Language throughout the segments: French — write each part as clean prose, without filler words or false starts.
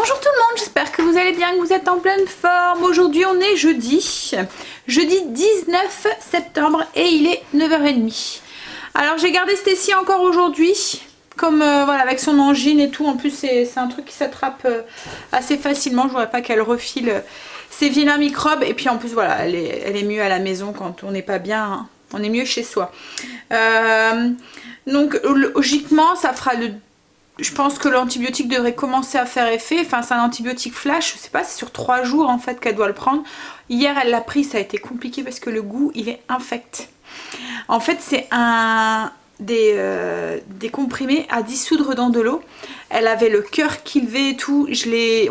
Bonjour tout le monde, j'espère que vous allez bien, que vous êtes en pleine forme. Aujourd'hui on est jeudi 19 septembre et il est 9h30. Alors j'ai gardé Stécie encore aujourd'hui, comme voilà, avec son angine et tout. En plus c'est un truc qui s'attrape assez facilement, je voudrais pas qu'elle refile ses vilains microbes. Et puis en plus voilà, elle est mieux à la maison quand on n'est pas bien, hein. On est mieux chez soi. Donc logiquement ça fera le... Je pense que l'antibiotique devrait commencer à faire effet. Enfin, c'est un antibiotique flash. Je sais pas, c'est sur 3 jours en fait qu'elle doit le prendre. Hier, elle l'a pris. Ça a été compliqué parce que le goût, il est infect. En fait, c'est des comprimés à dissoudre dans de l'eau. Elle avait le cœur qui levait et tout.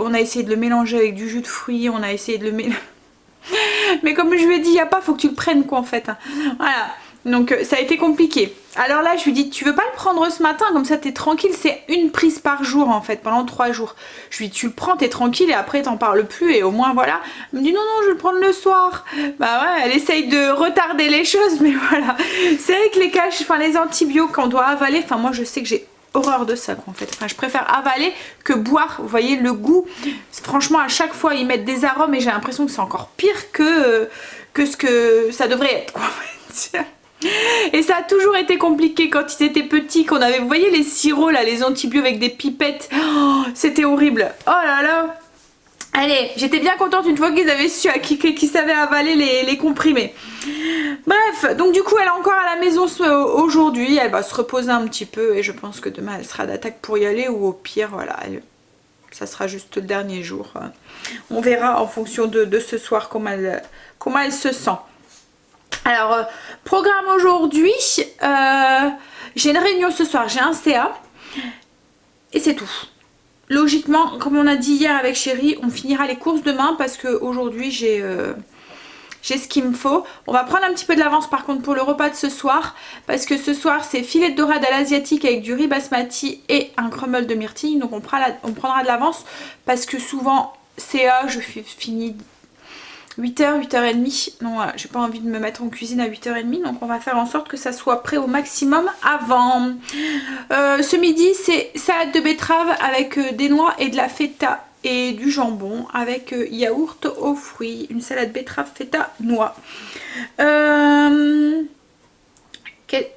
On a essayé de le mélanger avec du jus de fruits. On a essayé de le mélanger. Mais comme je lui ai dit, il n'y a pas, faut que tu le prennes quoi en fait. Voilà. Donc ça a été compliqué. Alors là je lui dis tu veux pas le prendre ce matin, comme ça t'es tranquille, c'est une prise par jour en fait pendant 3 jours. Je lui dis tu le prends, t'es tranquille et après t'en parles plus et au moins voilà. Elle me dit non je vais le prendre le soir. Bah ouais, elle essaye de retarder les choses mais voilà. C'est vrai que les antibiotiques qu'on doit avaler, enfin moi je sais que j'ai horreur de ça en fait. Enfin je préfère avaler que boire. Vous voyez le goût, franchement à chaque fois ils mettent des arômes et j'ai l'impression que c'est encore pire que ce que ça devrait être quoi. Et ça a toujours été compliqué quand ils étaient petits, qu'on avait, vous voyez les sirops là, les antibiotiques avec des pipettes, oh, c'était horrible. Oh là là. Allez, j'étais bien contente une fois qu'ils avaient su, qu'ils savaient avaler les comprimés. Bref, donc du coup elle est encore à la maison aujourd'hui, elle va se reposer un petit peu et je pense que demain elle sera d'attaque pour y aller ou au pire voilà, ça sera juste le dernier jour. On verra en fonction de ce soir comment elle se sent. Alors, programme aujourd'hui, j'ai une réunion ce soir, j'ai un CA et c'est tout. Logiquement, comme on a dit hier avec Chérie, on finira les courses demain parce qu'aujourd'hui j'ai ce qu'il me faut. On va prendre un petit peu de l'avance par contre pour le repas de ce soir parce que ce soir c'est filet de dorade à l'asiatique avec du riz basmati et un crumble de myrtille. Donc on prendra de l'avance parce que souvent CA je finis 8h, 8h30, non voilà, j'ai pas envie de me mettre en cuisine à 8h30, donc on va faire en sorte que ça soit prêt au maximum avant. Ce midi c'est salade de betterave avec des noix et de la feta et du jambon avec yaourt aux fruits, une salade betterave feta noix.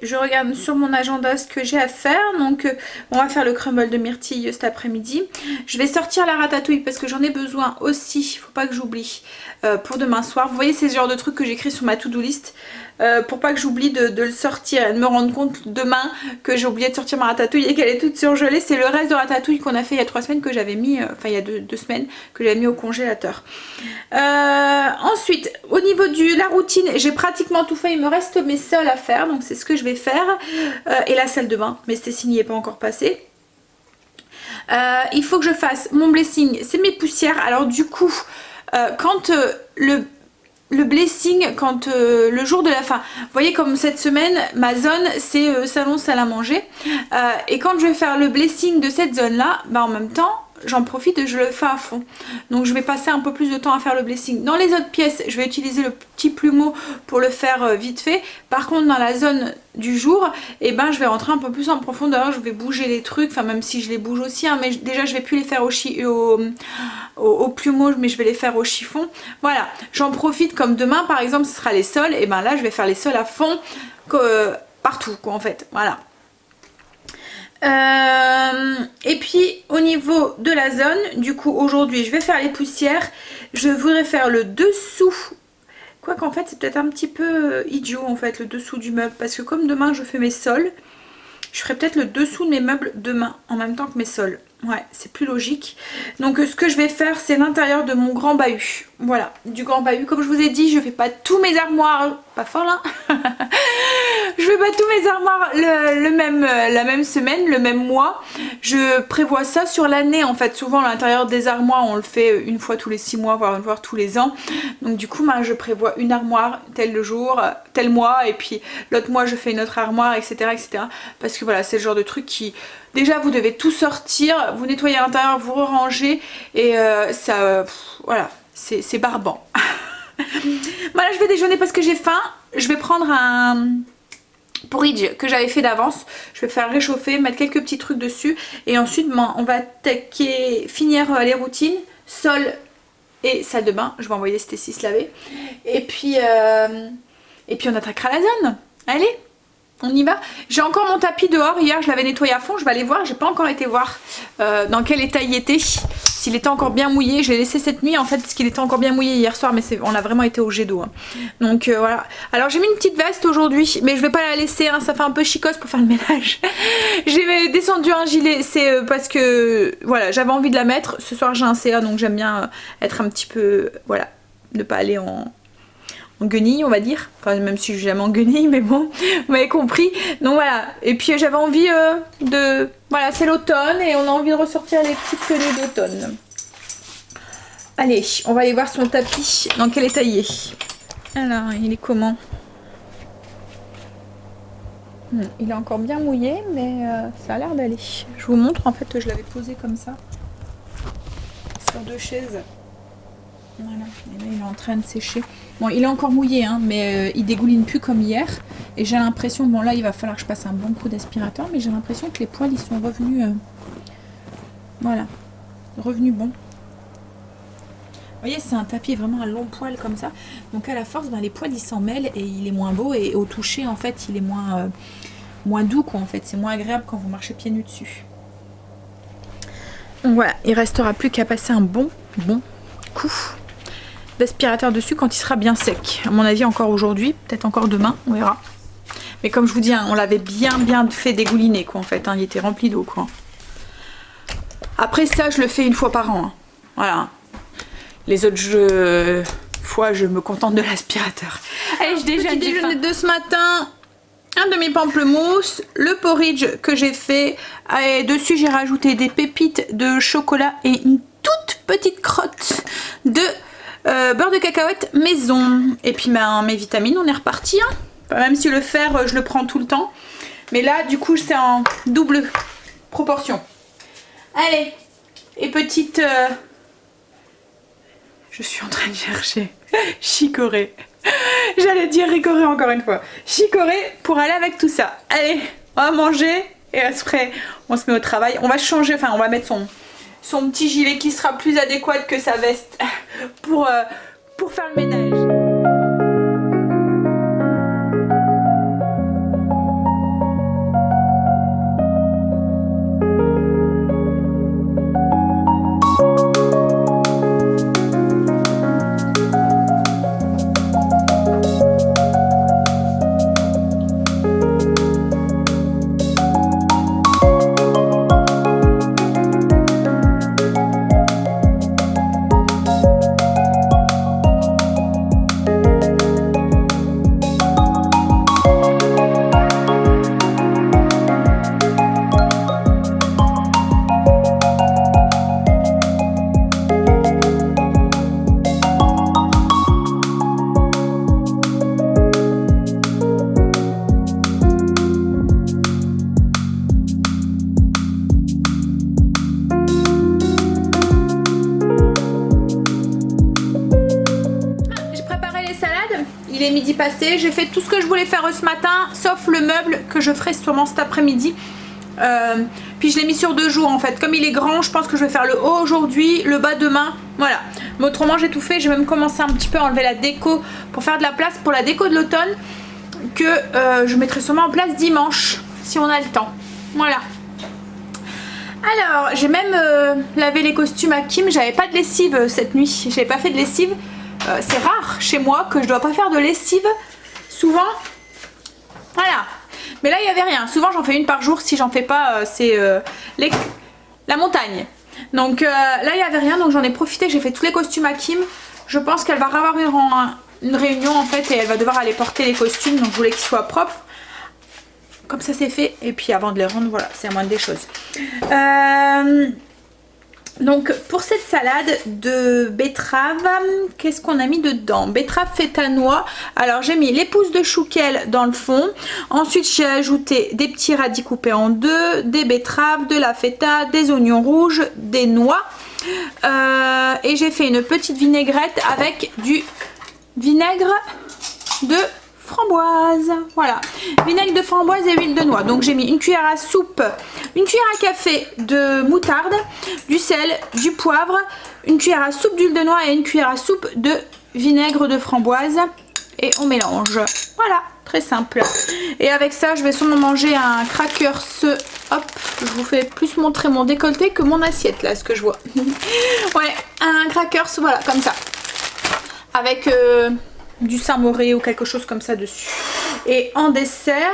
Je regarde sur mon agenda ce que j'ai à faire. Donc on va faire le crumble de myrtille cet après-midi. Je vais sortir la ratatouille parce que j'en ai besoin aussi, il faut pas que j'oublie, pour demain soir. Vous voyez, c'est ce genre de trucs que j'écris sur ma to-do list pour pas que j'oublie de le sortir et de me rendre compte demain que j'ai oublié de sortir ma ratatouille et qu'elle est toute surgelée. C'est le reste de ratatouille qu'on a fait il y a 3 semaines que j'avais mis, enfin il y a 2 semaines que j'avais mis au congélateur. Ensuite, au niveau de la routine, j'ai pratiquement tout fait, il me reste mes sols à faire, donc c'est ce que je vais faire. Et la salle de bain, mais Stécie n'y est pas encore passée. Il faut que je fasse mon blessing, c'est mes poussières. Alors du coup, quand le blessing, quand le jour de la fin, vous voyez comme cette semaine ma zone c'est salon salle à manger, et quand je vais faire le blessing de cette zone là, bah en même temps j'en profite et je le fais à fond. Donc je vais passer un peu plus de temps à faire le blessing. Dans les autres pièces je vais utiliser le petit plumeau pour le faire vite fait. Par contre dans la zone du jour, et ben je vais rentrer un peu plus en profondeur, je vais bouger les trucs, enfin même si je les bouge aussi, hein, mais déjà je vais plus les faire au plumeau, mais je vais les faire au chiffon. Voilà, j'en profite, comme demain par exemple ce sera les sols, et ben là je vais faire les sols à fond partout quoi en fait, voilà. Et puis au niveau de la zone, du coup aujourd'hui je vais faire les poussières. Je voudrais faire le dessous, quoi qu'en fait c'est peut-être un petit peu idiot en fait le dessous du meuble, parce que comme demain je fais mes sols, je ferai peut-être le dessous de mes meubles demain en même temps que mes sols. Ouais, c'est plus logique. Donc ce que je vais faire c'est l'intérieur de mon grand bahut. Voilà, du grand bahut. Comme je vous ai dit, je fais pas tous mes armoires, pas folle hein. Je fais pas tous mes armoires la même semaine, le même mois. Je prévois ça sur l'année en fait. Souvent l'intérieur des armoires on le fait une fois tous les 6 mois, voire une fois tous les ans. Donc du coup moi je prévois une armoire tel jour, tel mois, et puis l'autre mois je fais une autre armoire, etc., etc. Parce que voilà, c'est le genre de truc qui... Déjà vous devez tout sortir, vous nettoyez à l'intérieur, vous rangez et ça... voilà, c'est barbant. Voilà, je vais déjeuner parce que j'ai faim. Je vais prendre un porridge que j'avais fait d'avance. Je vais faire réchauffer, mettre quelques petits trucs dessus et ensuite on va finir les routines, sol et salle de bain. Je vais envoyer Stécie se laver et puis on attaquera la zone. Allez, on y va. J'ai encore mon tapis dehors, hier je l'avais nettoyé à fond, je vais aller voir, j'ai pas encore été voir dans quel état il était, s'il était encore bien mouillé. Je l'ai laissé cette nuit en fait parce qu'il était encore bien mouillé hier soir, mais on a vraiment été au jet d'eau hein. Donc voilà. Alors j'ai mis une petite veste aujourd'hui, mais je vais pas la laisser hein, ça fait un peu chicose pour faire le ménage. J'ai descendu un gilet, c'est parce que voilà, j'avais envie de la mettre. Ce soir j'ai un CA donc j'aime bien être un petit peu, voilà, ne pas aller en guenille on va dire, enfin même si je suis jamais en guenille mais bon vous m'avez compris. Donc voilà, et puis j'avais envie voilà, c'est l'automne et on a envie de ressortir les petites tenues d'automne. Allez, on va aller voir son tapis dans quel état il est. Alors il est comment? Il est encore bien mouillé mais ça a l'air d'aller. Je vous montre, en fait je l'avais posé comme ça sur 2 chaises. Voilà, et là il est en train de sécher. Bon, il est encore mouillé, hein, mais il dégouline plus comme hier. Et j'ai l'impression, bon là il va falloir que je passe un bon coup d'aspirateur, mais j'ai l'impression que les poils ils sont revenus, voilà, revenus bons. Vous voyez, c'est un tapis vraiment à long poil comme ça. Donc à la force, ben, les poils ils s'en mêlent et il est moins beau. Et au toucher, en fait, il est moins doux, quoi. En fait, c'est moins agréable quand vous marchez pieds nus dessus. Donc voilà, il restera plus qu'à passer un bon coup d'aspirateur dessus quand il sera bien sec. À mon avis encore aujourd'hui, peut-être encore demain, on verra. Mais comme je vous dis, hein, on l'avait bien fait dégouliner quoi en fait, hein, il était rempli d'eau quoi. Après ça, je le fais une fois par an. Hein. Voilà. Les autres fois, je me contente de l'aspirateur. Allez, je déjeune. Petit déjeuner de ce matin. Un demi-pamplemousse, le porridge que j'ai fait. Et dessus, j'ai rajouté des pépites de chocolat et une toute petite crotte de beurre de cacahuète maison. Et puis mes vitamines, on est reparti. Hein. Enfin, même si le fer, je le prends tout le temps. Mais là, du coup, c'est en double proportion. Allez, et petite... Je suis en train de chercher chicorée. J'allais dire ricorée encore une fois. Chicorée pour aller avec tout ça. Allez, on va manger et après, on se met au travail. On va changer, enfin, on va mettre son petit gilet qui sera plus adéquat que sa veste pour faire le ménage. Il est midi passé, j'ai fait tout ce que je voulais faire ce matin, sauf le meuble que je ferai sûrement cet après-midi. Puis je l'ai mis sur 2 jours en fait. Comme il est grand, je pense que je vais faire le haut aujourd'hui, le bas demain. Voilà. Mais autrement, j'ai tout fait. J'ai même commencé un petit peu à enlever la déco pour faire de la place pour la déco de l'automne. Que je mettrai sûrement en place dimanche, si on a le temps. Voilà. Alors, j'ai même lavé les costumes à Kim. J'avais pas de lessive cette nuit. J'avais pas fait de lessive. C'est rare chez moi que je dois pas faire de lessive souvent. Voilà. Mais là il n'y avait rien. Souvent j'en fais une par jour. Si j'en fais pas c'est la montagne. Donc là il n'y avait rien. Donc j'en ai profité. J'ai fait tous les costumes à Kim. Je pense qu'elle va avoir une réunion en fait. Et elle va devoir aller porter les costumes. Donc je voulais qu'ils soient propres. Comme ça c'est fait. Et puis avant de les rendre, voilà, c'est la moindre des choses. Donc pour cette salade de betterave, qu'est-ce qu'on a mis dedans? Betterave feta noix. Alors j'ai mis les pousses de chouquel dans le fond. Ensuite j'ai ajouté des petits radis coupés en 2, des betteraves, de la feta, des oignons rouges, des noix. Et j'ai fait une petite vinaigrette avec du vinaigre de framboise. Voilà, vinaigre de framboise et huile de noix. Donc j'ai mis une cuillère à soupe, une cuillère à café de moutarde, du sel, du poivre, une cuillère à soupe d'huile de noix et une cuillère à soupe de vinaigre de framboise. Et on mélange. Voilà, très simple. Et avec ça, je vais sûrement manger un crackers. Hop, je vous fais plus montrer mon décolleté que mon assiette là, ce que je vois. Ouais, un crackers, voilà, comme ça. Avec du Saint-Moré ou quelque chose comme ça dessus. Et en dessert,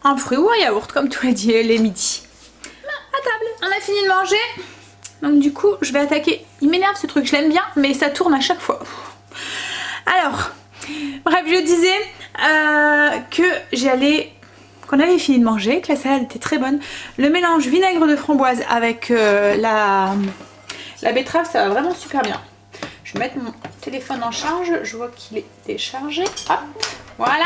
un fruit ou un yaourt, comme tu as dit, les midis. À table. On a fini de manger. Donc du coup, je vais attaquer. Il m'énerve ce truc, je l'aime bien, mais ça tourne à chaque fois. Alors, bref, je disais qu'on avait fini de manger, que la salade était très bonne. Le mélange vinaigre de framboise avec la betterave, ça va vraiment super bien. Je vais mettre mon téléphone en charge, je vois qu'il est déchargé. Hop, voilà.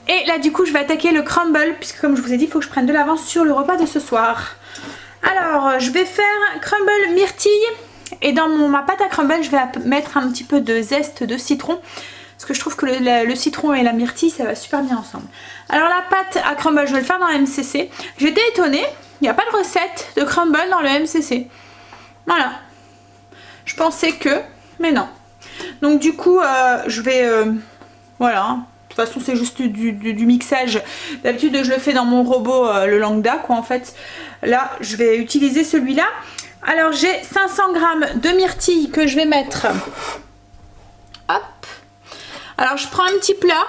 Et là du coup je vais attaquer le crumble, puisque comme je vous ai dit, il faut que je prenne de l'avance sur le repas de ce soir. Alors je vais faire crumble myrtille. Et dans ma pâte à crumble, je vais mettre un petit peu de zeste de citron. Parce que je trouve que le citron et la myrtille, ça va super bien ensemble. Alors la pâte à crumble, je vais le faire dans le MCC. J'étais étonnée, il n'y a pas de recette de crumble dans le MCC. Voilà. Je pensais que, mais non. Donc du coup, je vais... voilà. De toute façon, c'est juste du mixage. D'habitude, je le fais dans mon robot, le Langda, quoi, en fait. Là, je vais utiliser celui-là. Alors, j'ai 500 g de myrtille que je vais mettre. Hop. Alors, je prends un petit plat.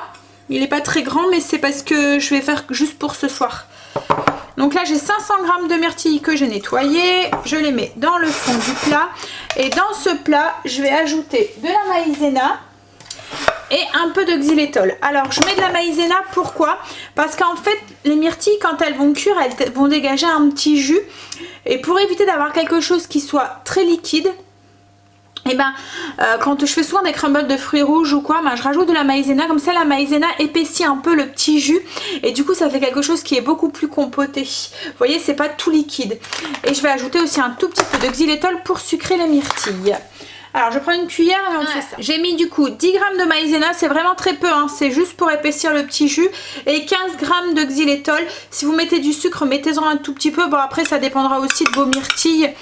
Il n'est pas très grand, mais c'est parce que je vais faire juste pour ce soir. Donc là, j'ai 500 g de myrtille que j'ai nettoyé. Je les mets dans le fond du plat. Et dans ce plat, je vais ajouter de la maïzena et un peu de xylitol. Alors je mets de la maïzena, pourquoi? Parce qu'en fait les myrtilles, quand elles vont cuire, elles vont dégager un petit jus, et pour éviter d'avoir quelque chose qui soit très liquide, et ben quand je fais souvent des crumbles de fruits rouges ou quoi, je rajoute de la maïzena. Comme ça la maïzena épaissit un peu le petit jus, et du coup ça fait quelque chose qui est beaucoup plus compoté. Vous voyez, c'est pas tout liquide. Et je vais ajouter aussi un tout petit peu de xylitol pour sucrer les myrtilles. Alors je prends une cuillère et on fait ça. J'ai mis du coup 10 g de maïzena, c'est vraiment très peu, hein, c'est juste pour épaissir le petit jus. Et 15 g de xylitol. Si vous mettez du sucre, mettez-en un tout petit peu. Bon, après ça dépendra aussi de vos myrtilles,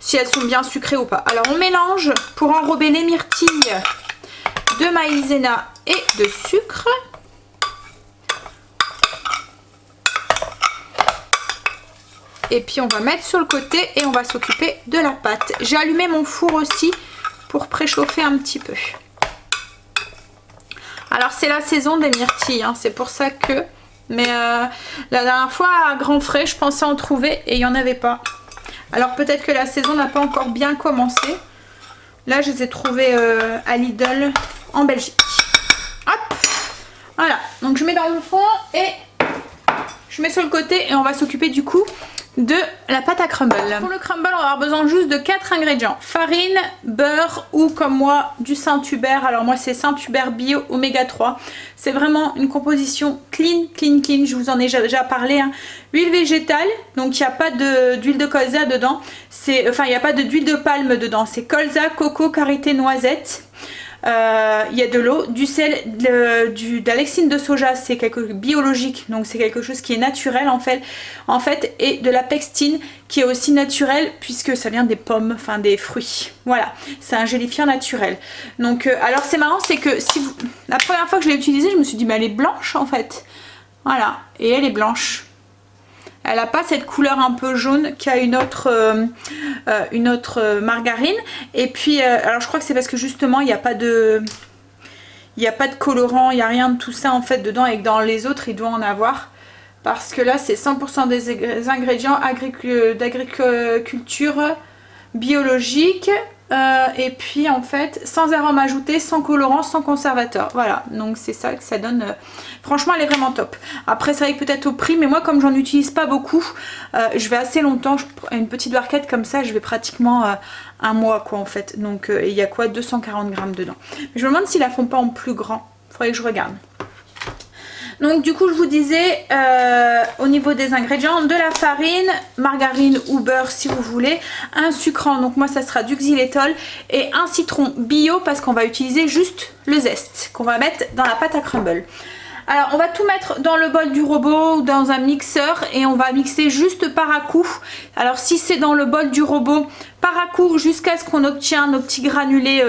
si elles sont bien sucrées ou pas. Alors on mélange pour enrober les myrtilles de maïzena et de sucre. Et puis on va mettre sur le côté et on va s'occuper de la pâte. J'ai allumé mon four aussi pour préchauffer un petit peu. Alors c'est la saison des myrtilles, hein, c'est pour ça que... Mais la dernière fois à Grand Frais, je pensais en trouver et il n'y en avait pas. Alors peut-être que la saison n'a pas encore bien commencé. Là je les ai trouvées à Lidl en Belgique. Hop, voilà, donc je mets dans le fond et je mets sur le côté et on va s'occuper du coup de la pâte à crumble. Pour le crumble, on va avoir besoin juste de 4 ingrédients. Farine, beurre ou comme moi du Saint-Hubert. Alors moi c'est Saint-Hubert bio oméga 3. C'est vraiment une composition clean. Je vous en ai déjà parlé, hein. Huile végétale, donc il n'y a pas d'huile de colza dedans. Enfin il n'y a pas d'huile de palme dedans. C'est colza, coco, karité, noisette. Il y a de l'eau, du sel, de la lectine de soja, c'est quelque biologique, donc c'est quelque chose qui est naturel en fait, et de la pectine qui est aussi naturelle puisque ça vient des pommes, enfin des fruits. Voilà, c'est un gélifiant naturel. Donc alors c'est marrant, c'est que la première fois que je l'ai utilisée, je me suis dit mais elle est blanche en fait. Voilà, et elle est blanche. Elle n'a pas cette couleur un peu jaune qu'a une autre margarine. Et puis, alors je crois que c'est parce que justement, il n'y a pas de colorant, il n'y a rien de tout ça en fait dedans. Et que dans les autres, il doit en avoir. Parce que là, c'est 100% des ingrédients d'agriculture biologique. Et puis en fait sans arôme ajouté, sans colorant, sans conservateur. Voilà, donc c'est ça que ça donne. Franchement elle est vraiment top. Après c'est vrai que peut-être au prix, mais moi comme j'en utilise pas beaucoup, je vais assez longtemps. Une petite barquette comme ça, je vais pratiquement un mois quoi en fait. Donc il y a quoi, 240 grammes dedans. Mais je me demande s'ils la font pas en plus grand, faudrait que je regarde. Donc du coup je vous disais au niveau des ingrédients, de la farine, margarine ou beurre si vous voulez, un sucrant, donc moi ça sera du xylitol, et un citron bio parce qu'on va utiliser juste le zeste qu'on va mettre dans la pâte à crumble. Alors on va tout mettre dans le bol du robot ou dans un mixeur et on va mixer juste par à coup. Alors si c'est dans le bol du robot, par à coup jusqu'à ce qu'on obtient nos petits granulés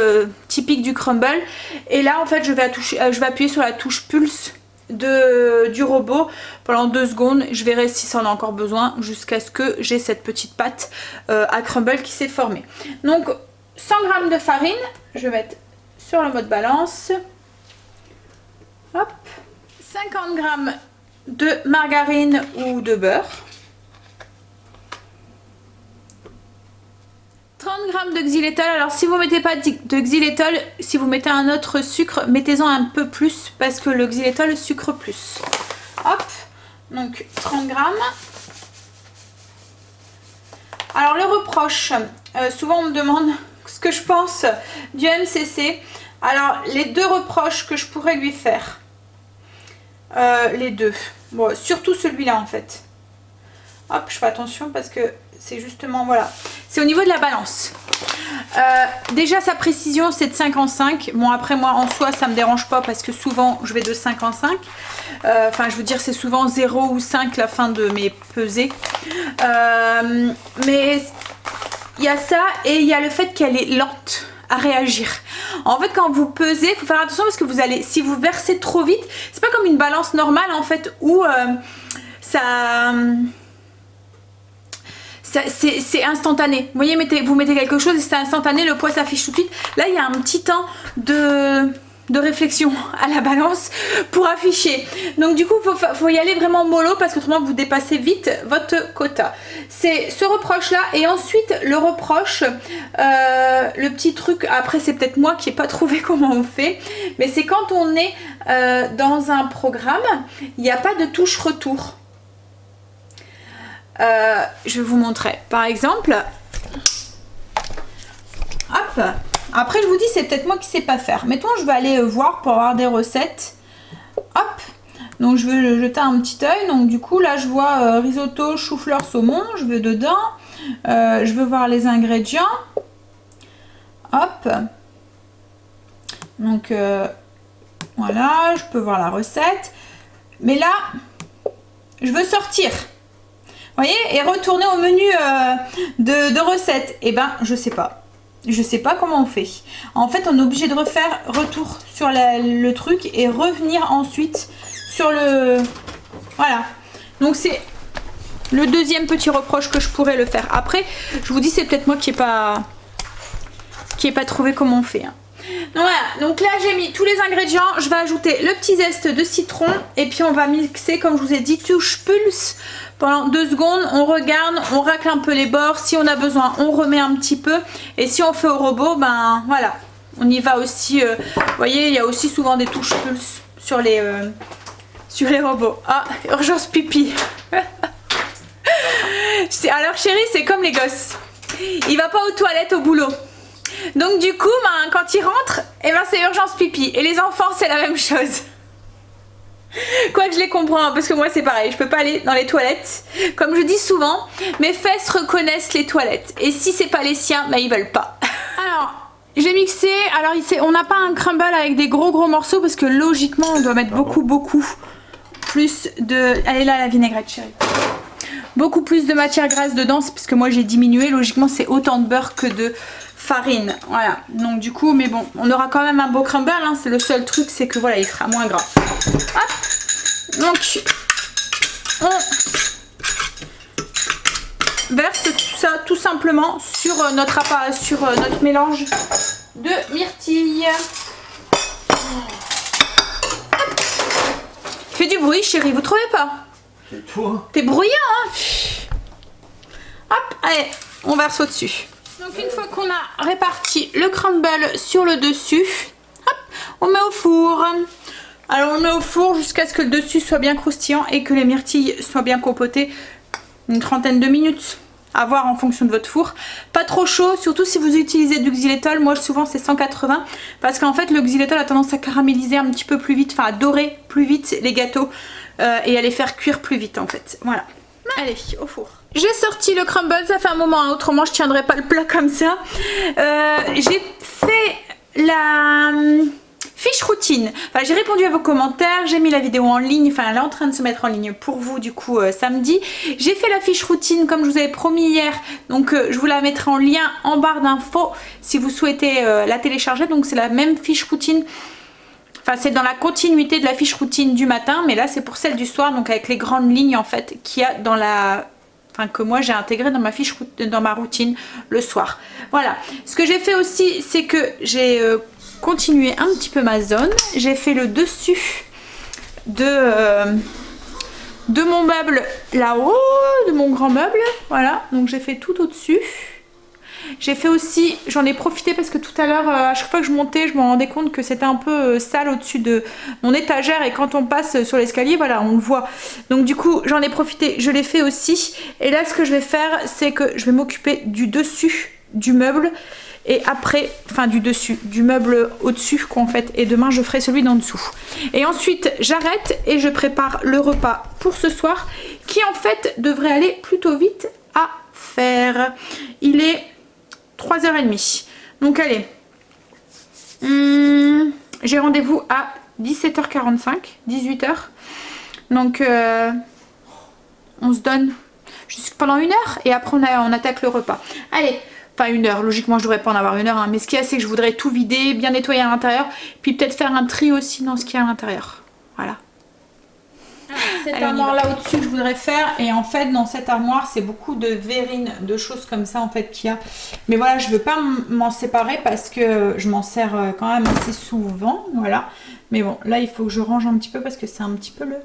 typiques du crumble. Et là en fait je vais appuyer sur la touche pulse du robot pendant 2 secondes. Je verrai si ça en a encore besoin jusqu'à ce que j'ai cette petite pâte à crumble qui s'est formée. Donc 100 g de farine, je vais mettre sur le mode balance. Hop. 50 g de margarine ou de beurre, 30 g de xylitol. Alors si vous mettez pas de xylitol, si vous mettez un autre sucre, mettez-en un peu plus parce que le xylitol sucre plus. Hop, donc 30 g. Alors le reproche, souvent on me demande ce que je pense du MCC. Alors les 2 reproches que je pourrais lui faire. Les 2, bon, surtout celui-là en fait. Hop, je fais attention parce que c'est justement, voilà, c'est au niveau de la balance. Déjà sa précision c'est de 5 en 5. Bon après moi en soi ça me dérange pas parce que souvent je vais de 5 en 5. Enfin je veux dire c'est souvent 0 ou 5 la fin de mes pesées. Mais il y a ça et il y a le fait qu'elle est lente à réagir. En fait quand vous pesez, il faut faire attention parce que vous allez, si vous versez trop vite, c'est pas comme une balance normale en fait où c'est instantané. Vous voyez, vous mettez quelque chose et c'est instantané, le poids s'affiche tout de suite. Là il y a un petit temps de réflexion à la balance pour afficher. Donc du coup faut y aller vraiment mollo parce qu'autrement vous dépassez vite votre quota. C'est ce reproche là et ensuite le reproche, le petit truc, après c'est peut-être moi qui n'ai pas trouvé comment on fait, mais c'est quand on est dans un programme, il n'y a pas de touche retour. Je vais vous montrer par exemple, hop. Après je vous dis c'est peut-être moi qui sais pas faire. Mettons je vais aller voir pour avoir des recettes. Hop. Donc je vais jeter un petit œil. Donc du coup là je vois risotto, chou-fleur, saumon. Je vais dedans. Je veux voir les ingrédients. Hop. Donc voilà, je peux voir la recette. Mais là je veux sortir. Vous voyez, et retourner au menu de recettes. Et ben je sais pas. Je sais pas comment on fait. En fait, on est obligé de refaire retour sur le truc et revenir ensuite sur le... Voilà. Donc c'est le deuxième petit reproche que je pourrais le faire. Après, je vous dis, c'est peut-être moi qui n'ai pas trouvé comment on fait. Hein. Donc voilà. Donc là, j'ai mis tous les ingrédients. Je vais ajouter le petit zeste de citron et puis on va mixer, comme je vous ai dit, touche pulse. Pendant 2 secondes, on regarde, on racle un peu les bords. Si on a besoin, on remet un petit peu. Et si on fait au robot, ben voilà. On y va aussi. Vous voyez, il y a aussi souvent des touches pulse sur les robots. Ah, urgence pipi. Alors chérie, c'est comme les gosses. Il va pas aux toilettes au boulot. Donc du coup, ben, quand il rentre, eh ben, c'est urgence pipi. Et les enfants, c'est la même chose. Quoi que je les comprends, parce que moi c'est pareil, je peux pas aller dans les toilettes. Comme je dis souvent, mes fesses reconnaissent les toilettes. Et si c'est pas les siens, bah ils veulent pas. Alors, j'ai mixé. Alors on n'a pas un crumble avec des gros morceaux parce que logiquement on doit mettre beaucoup plus de... Elle est là la vinaigrette chérie. Beaucoup plus de matière grasse dedans, parce que moi j'ai diminué. Logiquement c'est autant de beurre que de farine. Voilà, donc du coup, mais bon, on aura quand même un beau crumble, hein. C'est le seul truc, c'est que voilà, il sera moins gras. Hop. Donc on verse tout ça tout simplement sur notre mélange de myrtilles. Fais du bruit chérie, vous trouvez pas? C'est toi. T'es bruyant hein. Hop, allez, on verse au dessus. Donc une fois qu'on a réparti le crumble sur le dessus, hop, on met au four. Alors on met au four jusqu'à ce que le dessus soit bien croustillant et que les myrtilles soient bien compotées. Une trentaine de minutes. à voir en fonction de votre four. Pas trop chaud, surtout si vous utilisez du xylitol. Moi souvent c'est 180 parce qu'en fait le xylitol a tendance à caraméliser un petit peu plus vite, enfin à dorer plus vite les gâteaux et à les faire cuire plus vite en fait. Voilà. Allez, au four. J'ai sorti le crumble, ça fait un moment, hein, autrement je tiendrais pas le plat comme ça. J'ai fait la fiche routine. Enfin, j'ai répondu à vos commentaires, j'ai mis la vidéo en ligne, enfin elle est en train de se mettre en ligne pour vous du coup samedi. J'ai fait la fiche routine comme je vous avais promis hier, donc je vous la mettrai en lien en barre d'infos si vous souhaitez la télécharger. Donc c'est la même fiche routine. Enfin, c'est dans la continuité de la fiche routine du matin, mais là c'est pour celle du soir, donc avec les grandes lignes en fait qu'il y a dans la... Enfin, que moi j'ai intégré dans ma fiche, dans ma routine le soir. Voilà. Ce que j'ai fait aussi, c'est que j'ai continué un petit peu ma zone. J'ai fait le dessus de mon meuble là-haut, de mon grand meuble. Voilà. Donc j'ai fait tout au-dessus. J'ai fait aussi, j'en ai profité parce que tout à l'heure, à chaque fois que je montais, je me rendais compte que c'était un peu sale au-dessus de mon étagère et quand on passe sur l'escalier, voilà, on le voit. Donc du coup, j'en ai profité, je l'ai fait aussi. Et là, ce que je vais faire, c'est que je vais m'occuper du dessus du meuble et après, enfin du dessus, du meuble au-dessus quoi en fait. Et demain, je ferai celui d'en dessous. Et ensuite, j'arrête et je prépare le repas pour ce soir qui en fait devrait aller plutôt vite à faire. Il est 3h30. Donc allez, j'ai rendez-vous à 17h45, 18h. Donc on se donne juste pendant 1 heure et après on attaque le repas. Allez, pas 1 heure, logiquement je devrais pas en avoir 1 heure, hein, mais ce qu'il y a c'est que je voudrais tout vider, bien nettoyer à l'intérieur, puis peut-être faire un tri aussi dans ce qu'il y a à l'intérieur. Voilà. Cette armoire là au-dessus que je voudrais faire, et en fait dans cette armoire c'est beaucoup de verrines, de choses comme ça en fait qu'il y a, mais voilà je veux pas m'en séparer parce que je m'en sers quand même assez souvent, voilà, mais bon là il faut que je range un petit peu parce que c'est un petit peu le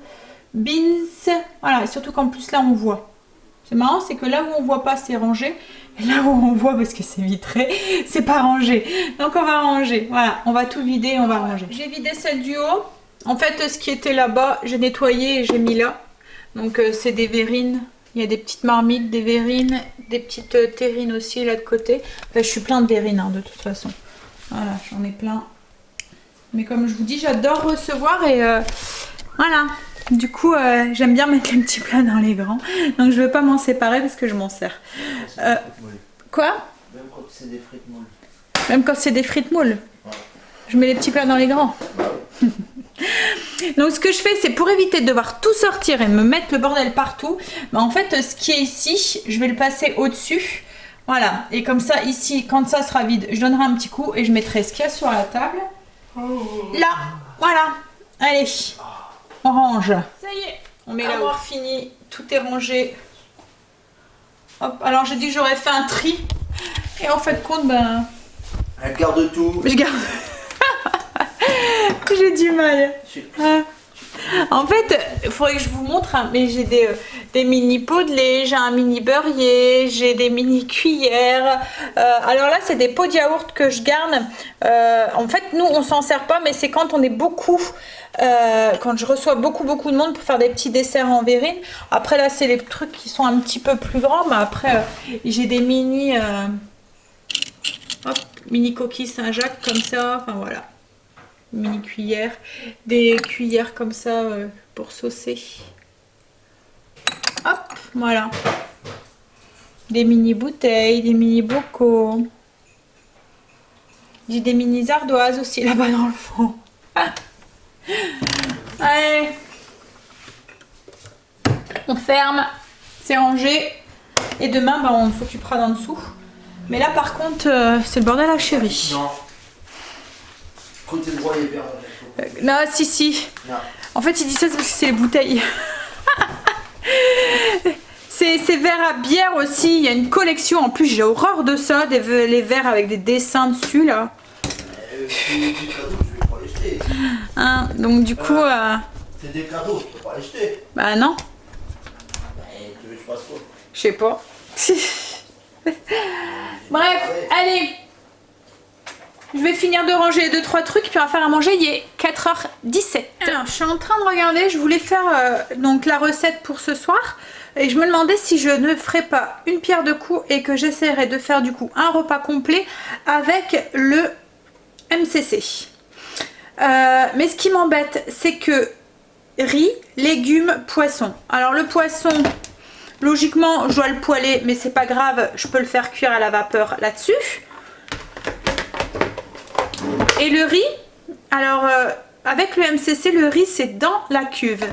beans, voilà, et surtout qu'en plus là on voit, c'est marrant c'est que là où on voit pas c'est rangé, et là où on voit parce que c'est vitré c'est pas rangé, donc on va ranger, voilà, on va tout vider et on va ranger. J'ai vidé celle du haut. En fait, ce qui était là-bas, j'ai nettoyé et j'ai mis là. Donc, c'est des verrines. Il y a des petites marmites, des verrines, des petites terrines aussi là de côté. Enfin, je suis plein de verrines hein, de toute façon. Voilà, j'en ai plein. Mais comme je vous dis, j'adore recevoir et voilà. Du coup, j'aime bien mettre les petits plats dans les grands. Donc, je ne veux pas m'en séparer parce que je m'en sers. Quoi? Même quand c'est des frites moules. Même quand c'est des frites moules. Ouais. Je mets les petits plats dans les grands. Donc ce que je fais c'est pour éviter de devoir tout sortir et me mettre le bordel partout, bah en fait ce qui est ici je vais le passer au dessus, voilà, et comme ça ici quand ça sera vide je donnerai un petit coup et je mettrai ce qu'il y a sur la table là, voilà, allez on range, ça y est, on met la voir fini, tout est rangé. Hop, alors j'ai dit que j'aurais fait un tri et en fait compte ben elle garde tout, je garde. J'ai du mal. En fait, il faudrait que je vous montre, hein, mais j'ai des mini pots de lait, j'ai un mini beurrier, j'ai des mini cuillères. Alors là, c'est des pots de yaourt que je garde. En fait, nous, on s'en sert pas, mais c'est quand on est beaucoup, quand je reçois beaucoup de monde pour faire des petits desserts en verrine. Après, là, c'est les trucs qui sont un petit peu plus grands, mais après, j'ai des mini, mini coquilles Saint-Jacques comme ça. Enfin voilà. Mini cuillères, des cuillères comme ça pour saucer. Hop, voilà. Des mini bouteilles, des mini bocaux. J'ai des mini ardoises aussi là-bas dans le fond. Allez. On ferme, c'est rangé. Et demain, bah, on s'occupera d'en dessous. Mais là par contre, c'est le bordel à chérie. Non. Côté droit, il est bien. Non, si. Non. En fait, il dit ça parce que c'est les bouteilles. C'est verres à bière aussi. Il y a une collection. En plus, j'ai horreur de ça. Les verres avec des dessins dessus, là. C'est des cadeaux, je vais pas les jeter. Hein, donc, du coup... C'est des cadeaux, je peux pas les jeter. Bah, non. Tu veux que je fasse quoi? Je sais pas. Bref, allez. Je vais finir de ranger 2-3 trucs puis on va faire à manger, il est 4h17. Alors je suis en train de regarder, je voulais faire donc la recette pour ce soir. Et je me demandais si je ne ferais pas une pierre deux coups et que j'essaierais de faire du coup un repas complet avec le MCC. Mais ce qui m'embête, c'est que riz, légumes, poisson. Alors le poisson, logiquement je dois le poêler, mais c'est pas grave, je peux le faire cuire à la vapeur là-dessus. Et le riz, alors avec le MCC, le riz c'est dans la cuve.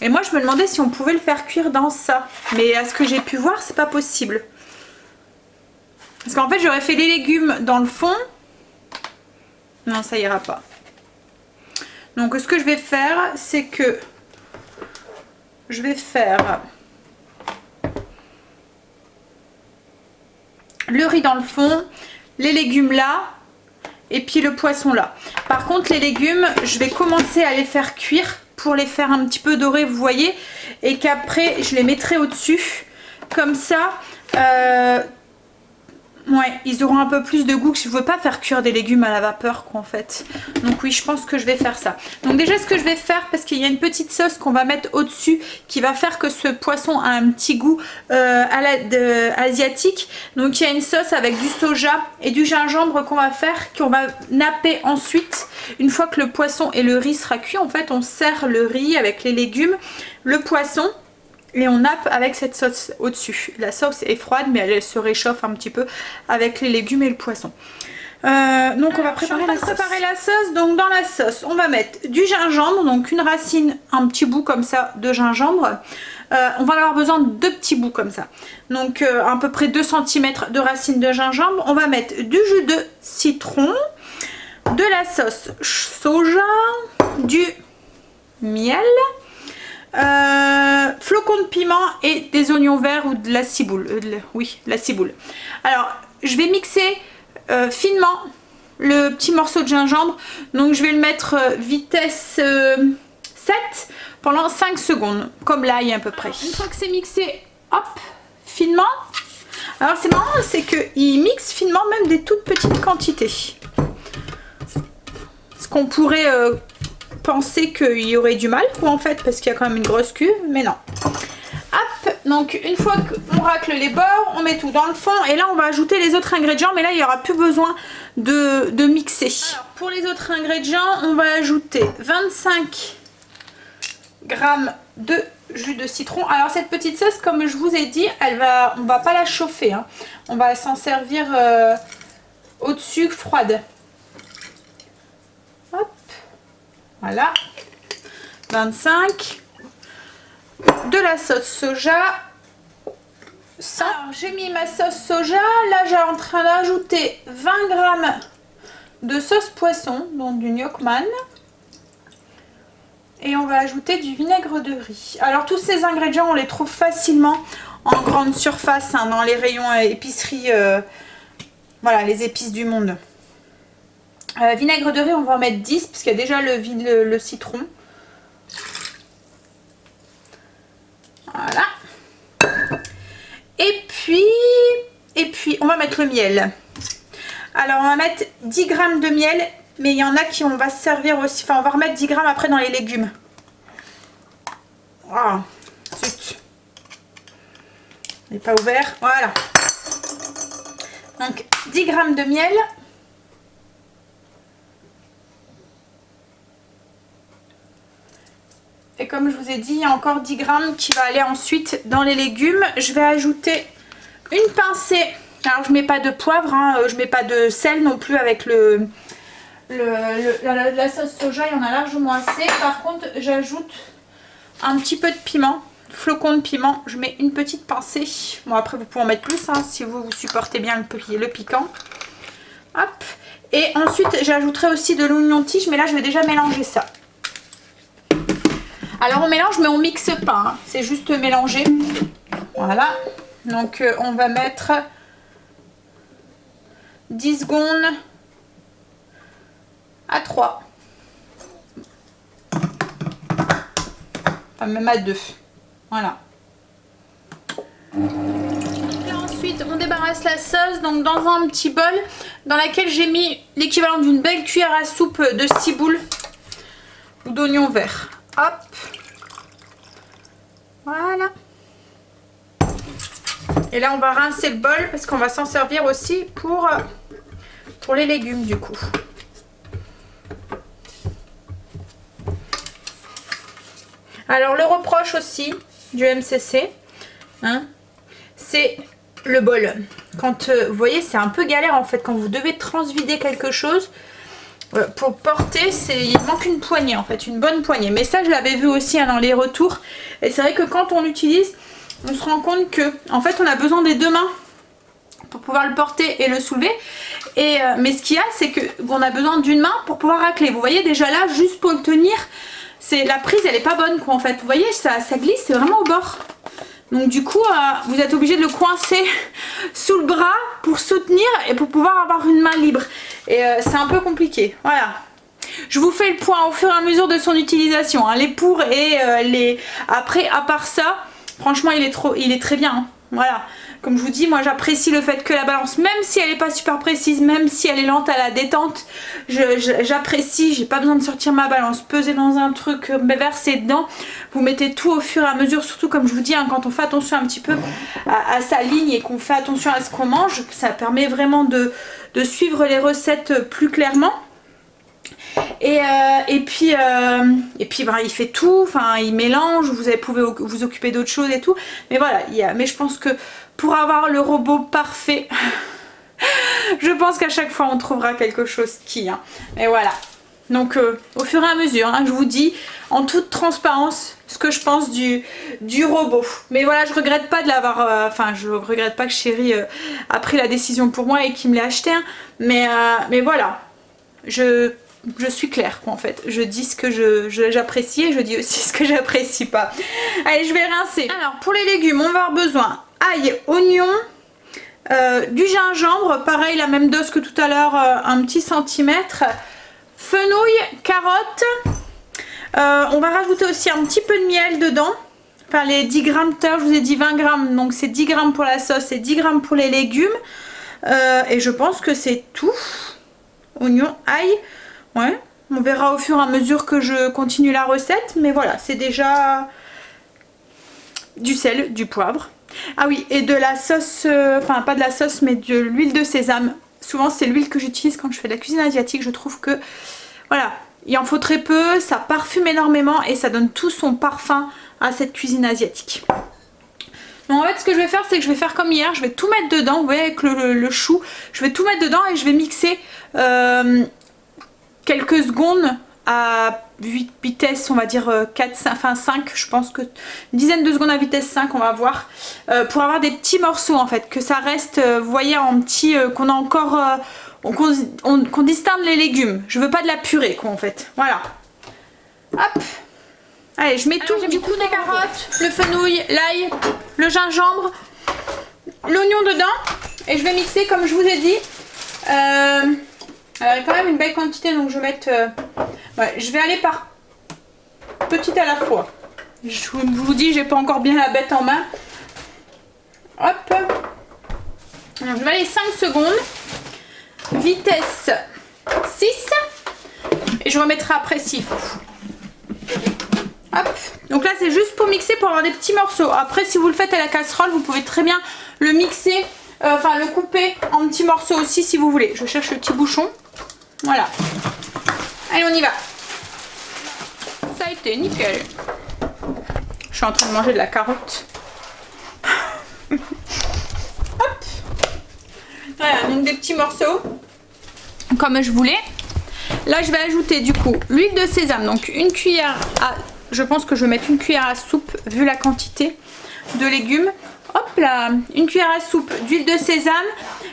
Et moi je me demandais si on pouvait le faire cuire dans ça. Mais à ce que j'ai pu voir, c'est pas possible. Parce qu'en fait j'aurais fait les légumes dans le fond. Non, ça ira pas. Donc ce que je vais faire, c'est que je vais faire le riz dans le fond, les légumes là, et puis le poisson là. Par contre les légumes, je vais commencer à les faire cuire pour les faire un petit peu dorés, vous voyez, et qu'après je les mettrai au-dessus. Comme ça, ouais, ils auront un peu plus de goût. Je ne veux pas faire cuire des légumes à la vapeur quoi en fait. Donc oui, je pense que je vais faire ça. Donc déjà ce que je vais faire, parce qu'il y a une petite sauce qu'on va mettre au-dessus qui va faire que ce poisson a un petit goût asiatique. Donc il y a une sauce avec du soja et du gingembre qu'on va faire, qu'on va napper ensuite. Une fois que le poisson et le riz sera cuit, en fait on sert le riz avec les légumes, le poisson, et on nappe avec cette sauce au-dessus. La sauce est froide mais elle se réchauffe un petit peu avec les légumes et le poisson. Donc on va préparer la sauce. Donc dans la sauce on va mettre du gingembre, donc une racine, un petit bout comme ça de gingembre. On va avoir besoin de 2 petits bouts comme ça. Donc à peu près 2 cm de racine de gingembre. On va mettre du jus de citron, de la sauce soja, du miel, flocons de piment et des oignons verts ou de la ciboule. Oui, la ciboule. Alors je vais mixer finement le petit morceau de gingembre. Donc je vais le mettre vitesse 7 pendant 5 secondes, comme l'ail à peu près. Une fois que c'est mixé, hop, finement. Alors c'est marrant, c'est qu'il mixe finement même des toutes petites quantités. Ce qu'on pourrait penser qu'il y aurait du mal quoi en fait, parce qu'il y a quand même une grosse cuve, mais non. Hop, donc une fois qu'on racle les bords, on met tout dans le fond et là on va ajouter les autres ingrédients, mais là il n'y aura plus besoin de mixer. Alors, pour les autres ingrédients, on va ajouter 25 g de jus de citron. Alors cette petite sauce, comme je vous ai dit, on va pas la chauffer, hein. On va s'en servir au-dessus froide. Hop, voilà, 25 de la sauce soja. Alors, j'ai mis ma sauce soja, là j'ai en train d'ajouter 20 g de sauce poisson, donc du gnocchman. Et on va ajouter du vinaigre de riz. Alors tous ces ingrédients on les trouve facilement en grande surface, hein, dans les rayons épicerie, voilà, les épices du monde. Vinaigre de riz on va en mettre 10 parce qu'il y a déjà le citron. Voilà. Et puis on va mettre le miel. Alors on va mettre 10 g de miel, mais il y en a qui on va se servir aussi, enfin on va remettre 10 g après dans les légumes. Oh, zut. Il n'est pas ouvert, voilà. Donc 10 g de miel. Et comme je vous ai dit, il y a encore 10 g qui va aller ensuite dans les légumes. Je vais ajouter une pincée. Alors je mets pas de poivre, hein, je mets pas de sel non plus avec la sauce soja, il y en a largement assez. Par contre, j'ajoute un petit peu de piment, flocons de piment. Je mets une petite pincée. Bon après vous pouvez en mettre plus, hein, si vous supportez bien le piquant. Hop. Et ensuite j'ajouterai aussi de l'oignon tige, mais là je vais déjà mélanger ça. Alors on mélange mais on mixe pas, hein. C'est juste mélanger. Voilà. Donc on va mettre 10 secondes à 3. Enfin même à 2. Voilà. Et ensuite on débarrasse la sauce donc dans un petit bol dans lequel j'ai mis l'équivalent d'une belle cuillère à soupe de ciboule ou d'oignon vert. Hop. Voilà. Et là on va rincer le bol parce qu'on va s'en servir aussi pour les légumes du coup. Alors le reproche aussi du MCC, hein, c'est le bol. Quand vous voyez, c'est un peu galère en fait quand vous devez transvider quelque chose. Pour porter, il manque une poignée en fait, une bonne poignée. Mais ça je l'avais vu aussi hein, dans les retours. Et c'est vrai que quand on l'utilise, on se rend compte que en fait on a besoin des deux mains pour pouvoir le porter et le soulever. Mais ce qu'il y a, c'est qu'on a besoin d'une main pour pouvoir racler. Vous voyez déjà là, juste pour le tenir, la prise elle est pas bonne quoi en fait. Vous voyez, ça glisse, c'est vraiment au bord. Donc du coup, vous êtes obligé de le coincer sous le bras pour soutenir et pour pouvoir avoir une main libre. Et c'est un peu compliqué. Voilà. Je vous fais le point au fur et à mesure de son utilisation. Hein. Les pour et les... Après, à part ça, franchement, il est très bien. Hein. Voilà. Comme je vous dis, moi j'apprécie le fait que la balance, même si elle n'est pas super précise, même si elle est lente à la détente, j'apprécie, j'ai pas besoin de sortir ma balance, peser dans un truc, verser dedans. Vous mettez tout au fur et à mesure, surtout comme je vous dis, hein, quand on fait attention un petit peu à sa ligne et qu'on fait attention à ce qu'on mange, ça permet vraiment de suivre les recettes plus clairement. Et puis ben, il fait tout, enfin il mélange, vous pouvez vous occuper d'autres choses et tout, mais voilà, mais je pense que pour avoir le robot parfait, je pense qu'à chaque fois on trouvera quelque chose qui, hein, et voilà. Donc au fur et à mesure, hein, je vous dis en toute transparence ce que je pense du robot. Mais voilà, je regrette pas de l'avoir, enfin je regrette pas que Chéri a pris la décision pour moi et qu'il me l'ait acheté, hein, mais voilà, je suis claire quoi en fait, je dis ce que j'apprécie et je dis aussi ce que j'apprécie pas. Allez, je vais rincer. Alors pour les légumes, on va avoir besoin ail, oignon, du gingembre, pareil la même dose que tout à l'heure, un petit centimètre, fenouil, carottes, on va rajouter aussi un petit peu de miel dedans, enfin les 10 grammes tout à l'heure je vous ai dit 20 grammes, donc c'est 10 grammes pour la sauce et 10 grammes pour les légumes, et je pense que c'est tout. Oignon, ail. Ouais, on verra au fur et à mesure que je continue la recette, mais voilà, c'est déjà du sel, du poivre. Ah oui, et de la sauce, enfin pas de la sauce, mais de l'huile de sésame. Souvent c'est l'huile que j'utilise quand je fais de la cuisine asiatique, je trouve que, voilà, il en faut très peu, ça parfume énormément et ça donne tout son parfum à cette cuisine asiatique. Donc en fait ce que je vais faire, c'est que je vais faire comme hier, je vais tout mettre dedans, vous voyez avec le chou, je vais tout mettre dedans et je vais mixer quelques secondes à vitesse, on va dire 4, 5, enfin 5, je pense que une dizaine de secondes à vitesse 5, on va voir, pour avoir des petits morceaux en fait, que ça reste, vous voyez, en petits, qu'on a encore, qu'on distingue les légumes. Je veux pas de la purée quoi en fait, voilà. Hop. Allez, je mets tout, du coup les carottes, le fenouil, l'ail, le gingembre, l'oignon dedans, et je vais mixer comme je vous ai dit. Alors, il y a quand même une belle quantité, donc je vais mettre... ouais, je vais aller par petit à la fois. Je vous dis, j'ai pas encore bien la bête en main. Hop. Alors, je vais aller 5 secondes. Vitesse 6. Et je remettrai après s'il faut. Hop. Donc là, c'est juste pour mixer, pour avoir des petits morceaux. Après, si vous le faites à la casserole, vous pouvez très bien le mixer, enfin le couper en petits morceaux aussi si vous voulez. Je cherche le petit bouchon. Voilà. Allez, on y va. Ça a été nickel. Je suis en train de manger de la carotte. Hop. Voilà, donc des petits morceaux comme je voulais. Là, je vais ajouter du coup l'huile de sésame. Donc une cuillère à... Je pense que je vais mettre une cuillère à soupe vu la quantité de légumes. Hop là, une cuillère à soupe d'huile de sésame.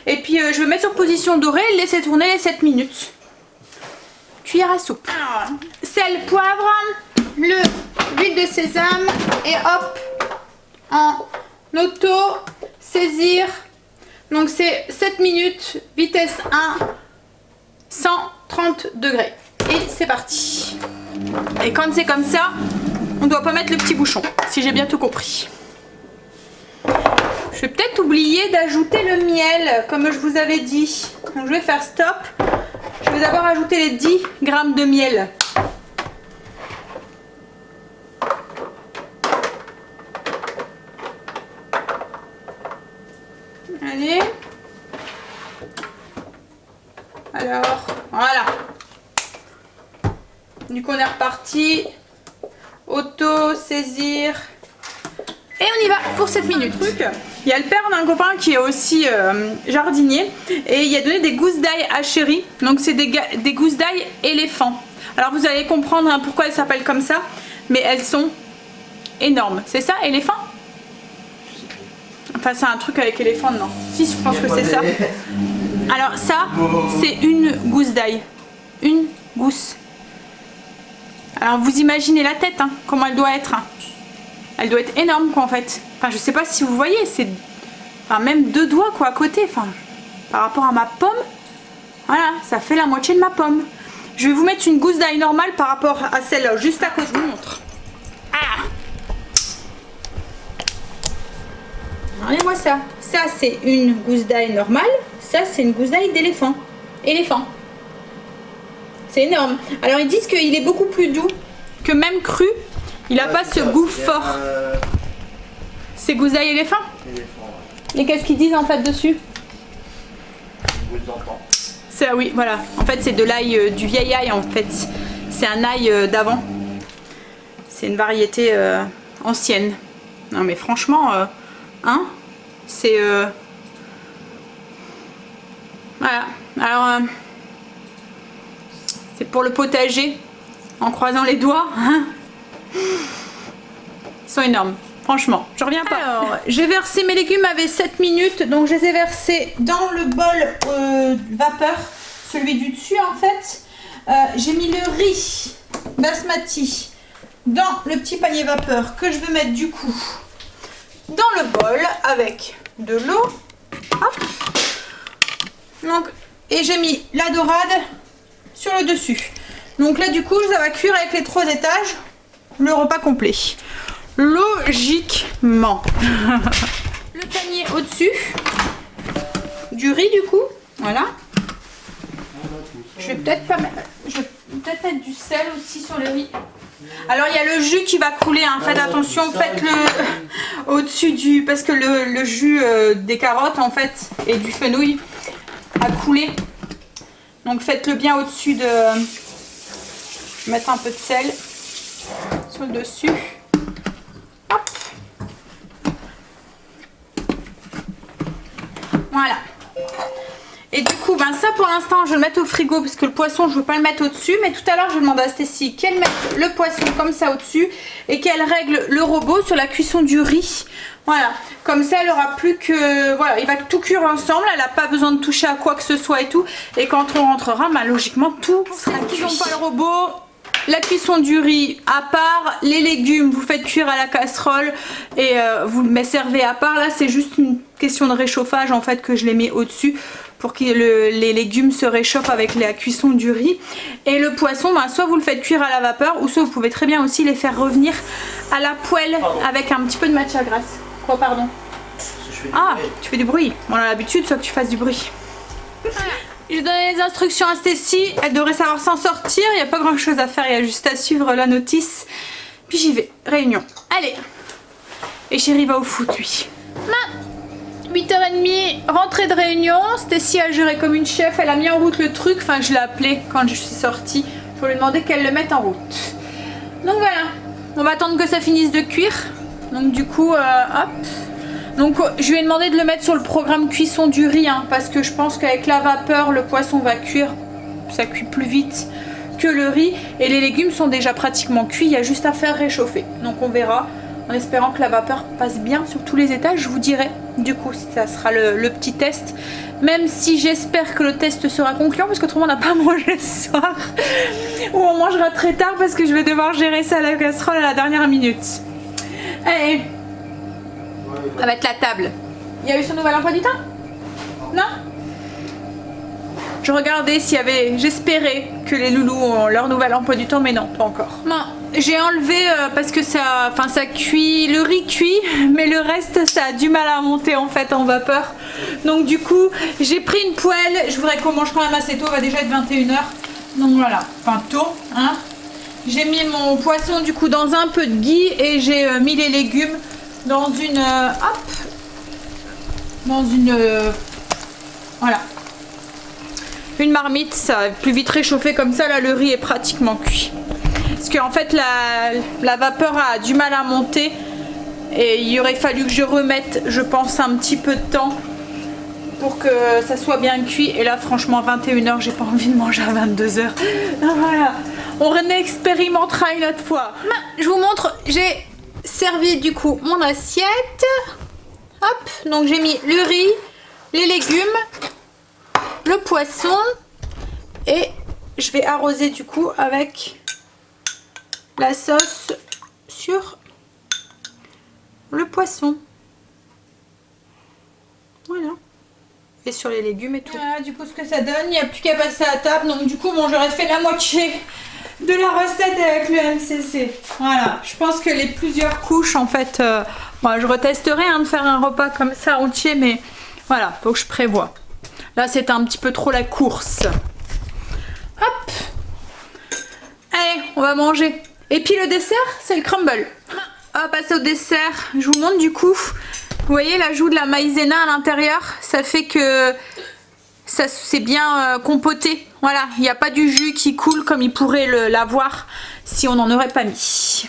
Et puis je vais mettre sur position dorée et laisser tourner les 7 minutes. Cuillère à soupe. Alors, sel, poivre, l'huile de sésame et hop, en auto, saisir. Donc c'est 7 minutes, vitesse 1, 130 degrés. Et c'est parti. Et quand c'est comme ça, on ne doit pas mettre le petit bouchon, si j'ai bien tout compris. Je vais peut-être oublier d'ajouter le miel, comme je vous avais dit. Donc je vais faire stop. Je vais d'abord ajouter les 10 grammes de miel. Du coup on est reparti. Auto, saisir. Et on y va pour 7 minutes. Il y a le père d'un copain qui est aussi jardinier et il a donné des gousses d'ail à Chérie. Donc c'est des gousses d'ail éléphants. Alors vous allez comprendre hein, pourquoi elles s'appellent comme ça, mais elles sont énormes. C'est ça, éléphant? Enfin c'est un truc avec éléphant, non? Si, je pense que c'est ça. Alors ça, c'est une gousse d'ail. Une gousse. Alors vous imaginez la tête, hein, comment elle doit être. Hein. Elle doit être énorme quoi en fait. Enfin je sais pas si vous voyez, c'est enfin, même 2 doigts quoi à côté. Enfin par rapport à ma pomme, voilà, ça fait la moitié de ma pomme. Je vais vous mettre une gousse d'ail normale par rapport à celle juste à côté. Je vous montre. Ah, regardez-moi ça. Ça c'est une gousse d'ail normale. Ça c'est une gousse d'ail d'éléphant. Éléphant. C'est énorme. Alors ils disent qu'il est beaucoup plus doux que même cru. Il n'a pas ce goût fort. C'est gousse d'ail éléphant. Et qu'est-ce qu'ils disent en fait dessus? C'est oui, voilà. En fait, c'est de l'ail du vieil ail en fait. C'est un ail d'avant. C'est une variété ancienne. Non mais franchement, hein, c'est voilà. Alors c'est pour le potager en croisant les doigts. Hein. Ils sont énormes. Franchement, je reviens pas. Alors, j'ai versé mes légumes avec 7 minutes, donc je les ai versés dans le bol vapeur, celui du dessus en fait. J'ai mis le riz basmati dans le petit panier vapeur que je vais mettre du coup dans le bol avec de l'eau. Hop. Donc, et j'ai mis la dorade sur le dessus. Donc là du coup ça va cuire avec les 3 étages le repas complet. Logiquement. Le panier au-dessus du riz du coup. Voilà. Je vais peut-être mettre du sel aussi sur le riz. Alors il y a le jus qui va couler, hein. Faites attention, faites-le au-dessus du... Parce que le jus des carottes en fait et du fenouil a coulé. Donc faites-le bien au-dessus de... Mettre un peu de sel sur le dessus. Hop. Voilà. Et du coup, ben ça pour l'instant, je vais le mettre au frigo parce que le poisson, je ne veux pas le mettre au-dessus. Mais tout à l'heure, je vais demander à Stécie qu'elle mette le poisson comme ça au-dessus et qu'elle règle le robot sur la cuisson du riz. Voilà. Comme ça, elle aura plus que... Voilà, il va tout cuire ensemble. Elle n'a pas besoin de toucher à quoi que ce soit et tout. Et quand on rentrera, ben, logiquement, tout sera cuit. Ils n'ont pas le robot. La cuisson du riz à part, les légumes vous faites cuire à la casserole et vous les servez à part. Là c'est juste une question de réchauffage en fait que je les mets au-dessus pour que les légumes se réchauffent avec la cuisson du riz. Et le poisson, ben, soit vous le faites cuire à la vapeur ou soit vous pouvez très bien aussi les faire revenir à la poêle avec un petit peu de matcha grasse. Quoi pardon? Ah, tu fais du bruit. On a l'habitude soit que tu fasses du bruit. J'ai donné les instructions à Stécie, elle devrait savoir s'en sortir, il n'y a pas grand chose à faire, il y a juste à suivre la notice. Puis j'y vais, réunion. Allez. Et Chérie va au foot lui. 8h30, rentrée de réunion, Stécie a géré comme une chef, elle a mis en route le truc, enfin je l'ai appelée quand je suis sortie pour lui demander qu'elle le mette en route. Donc voilà, on va attendre que ça finisse de cuire. Donc du coup, hop. Donc je lui ai demandé de le mettre sur le programme cuisson du riz hein, parce que je pense qu'avec la vapeur le poisson va cuire, ça cuit plus vite que le riz et les légumes sont déjà pratiquement cuits, il y a juste à faire réchauffer. Donc on verra en espérant que la vapeur passe bien sur tous les étages, je vous dirai du coup ça sera le petit test. Même si j'espère que le test sera concluant parce qu'autrement on n'a pas mangé ce soir ou on mangera très tard parce que je vais devoir gérer ça à la casserole à la dernière minute. Allez. Ça va être la table. Il y a eu son nouvel emploi du temps? Non? Je regardais s'il y avait... J'espérais que les loulous ont leur nouvel emploi du temps, mais non, pas encore. Non, j'ai enlevé parce que ça... Enfin, ça cuit... Le riz cuit, mais le reste, ça a du mal à monter en fait en vapeur. Donc du coup, j'ai pris une poêle. Je voudrais qu'on mange quand même assez tôt. Il va déjà être 21 h. Donc voilà, enfin tôt, hein. J'ai mis mon poisson du coup dans un peu de ghee et j'ai mis les légumes dans une hop, dans une voilà, une marmite, ça va plus vite réchauffer comme ça. Là le riz est pratiquement cuit. Parce qu'en fait la vapeur a du mal à monter et il aurait fallu que je remette, je pense, un petit peu de temps pour que ça soit bien cuit. Et là franchement 21h, j'ai pas envie de manger à 22h. Voilà, on expérimentera une autre fois. Je vous montre, j'ai servi du coup mon assiette. Hop, donc j'ai mis le riz, les légumes, le poisson et je vais arroser du coup avec la sauce sur le poisson. Voilà. Et sur les légumes et tout. Voilà, du coup ce que ça donne, il n'y a plus qu'à passer à table. Donc du coup bon, j'aurais fait la moitié de la recette avec le MCC. Voilà, je pense que les plusieurs couches en fait, moi je retesterai de faire un repas comme ça entier, mais voilà, faut que je prévoie. Là c'était un petit peu trop la course. Hop, allez, on va manger. Et puis le dessert, c'est le crumble. On va passer au dessert. Je vous montre du coup. Vous voyez l'ajout de la maïzena à l'intérieur, ça fait que ça c'est bien compoté. Voilà, il n'y a pas du jus qui coule comme il pourrait l'avoir si on n'en aurait pas mis.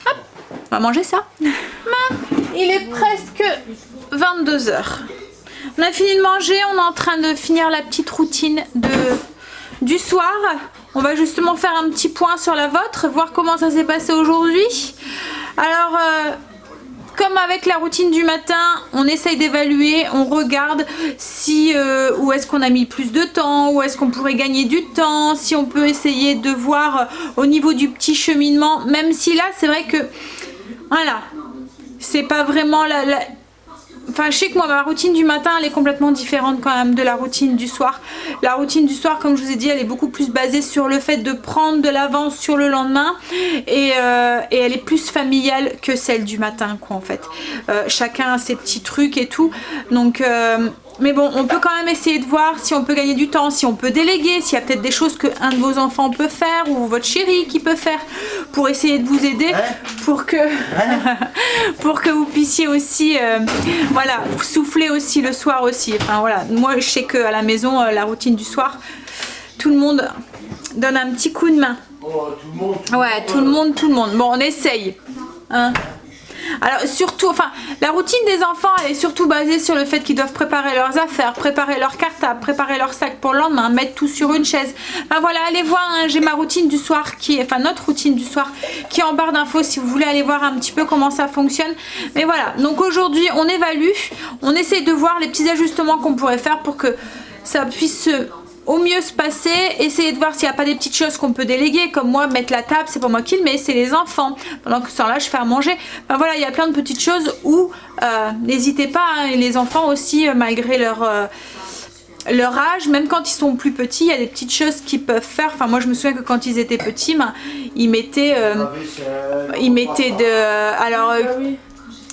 Hop, on va manger ça. Il est presque 22h. On a fini de manger, on est en train de finir la petite routine du soir. On va justement faire un petit point sur la vôtre, voir comment ça s'est passé aujourd'hui. Alors, comme avec la routine du matin, on essaye d'évaluer, on regarde si où est-ce qu'on a mis plus de temps, où est-ce qu'on pourrait gagner du temps, si on peut essayer de voir au niveau du petit cheminement, même si là c'est vrai que voilà, c'est pas vraiment Enfin, je sais que moi, ma routine du matin, elle est complètement différente quand même de la routine du soir. La routine du soir, comme je vous ai dit, elle est beaucoup plus basée sur le fait de prendre de l'avance sur le lendemain. Et elle est plus familiale que celle du matin, quoi, en fait. Chacun a ses petits trucs et tout. Donc... mais bon, on peut quand même essayer de voir si on peut gagner du temps, si on peut déléguer, s'il y a peut-être des choses qu'un de vos enfants peut faire ou votre chéri qui peut faire pour essayer de vous aider, pour que pour que vous puissiez aussi voilà, souffler aussi le soir aussi. Enfin voilà, moi je sais qu'à la maison, la routine du soir, tout le monde donne un petit coup de main. Oh, tout le monde. Ouais, tout le monde. Bon, on essaye. Hein. Alors surtout, enfin, la routine des enfants, elle est surtout basée sur le fait qu'ils doivent préparer leurs affaires, préparer leur cartable, préparer leur sac pour le lendemain, mettre tout sur une chaise. Ben voilà, allez voir, hein, j'ai ma routine du soir qui est, enfin notre routine du soir qui est en barre d'infos si vous voulez aller voir un petit peu comment ça fonctionne. Mais voilà, donc aujourd'hui on évalue, on essaie de voir les petits ajustements qu'on pourrait faire pour que ça puisse au mieux se passer, essayer de voir s'il n'y a pas des petites choses qu'on peut déléguer, comme moi mettre la table, c'est pas moi qui le mets, c'est les enfants, pendant que ce temps là je fais à manger. Enfin voilà, il y a plein de petites choses où n'hésitez pas, hein, et les enfants aussi, malgré leur âge, même quand ils sont plus petits, il y a des petites choses qu'ils peuvent faire. Enfin moi je me souviens que quand ils étaient petits, ben, ils mettaient